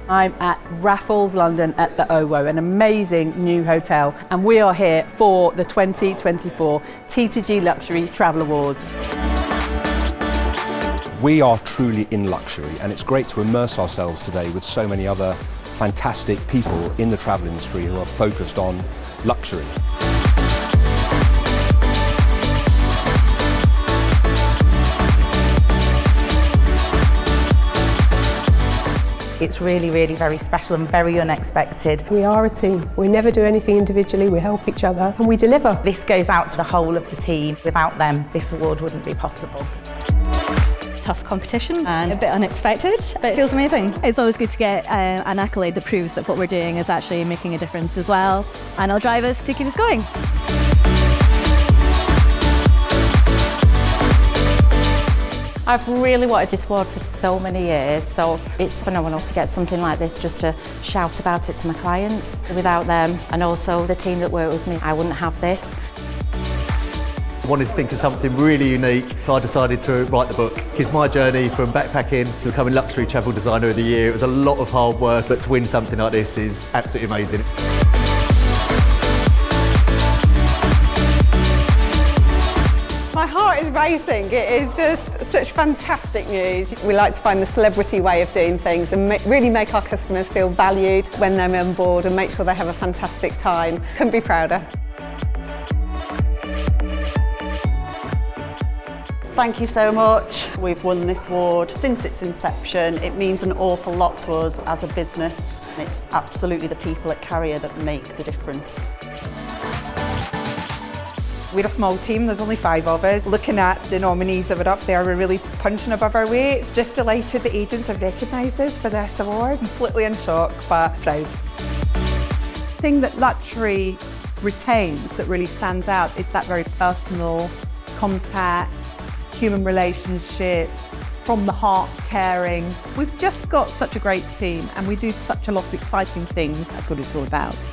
I'm at Raffles London at the OWO, an amazing new hotel, and we are here for the 2024 TTG Luxury Travel Awards. We are truly in luxury, and it's great to immerse ourselves today with so many other fantastic people in the travel industry who are focused on luxury. It's really, really very special and very unexpected. We are a team. We never do anything individually, we help each other and we deliver. This goes out to the whole of the team. Without them, this award wouldn't be possible. Tough competition and a bit unexpected, but it feels amazing. It's always good to get an accolade that proves that what we're doing is actually making a difference as well, and it'll drive us to keep us going. I've really wanted this award for so many years, so it's phenomenal to get something like this just to shout about it to my clients. Without them, and also the team that work with me, I wouldn't have this. I wanted to think of something really unique, so I decided to write the book. It's my journey from backpacking to becoming Luxury Travel Designer of the Year. It was a lot of hard work, but to win something like this is absolutely amazing. My heart is racing. It is just such fantastic news. We like to find the celebrity way of doing things and really make our customers feel valued when they're on board and make sure they have a fantastic time. Couldn't be prouder. Thank you so much. We've won this award since its inception. It means an awful lot to us as a business. It's absolutely the people at Carrier that make the difference. We're a small team, there's only 5 of us. Looking at the nominees that were up there, we're really punching above our weight. Just delighted the agents have recognised us for this award. Completely in shock, but proud. The thing that luxury retains that really stands out is that very personal contact, human relationships, from the heart caring. We've just got such a great team and we do such a lot of exciting things. That's what it's all about.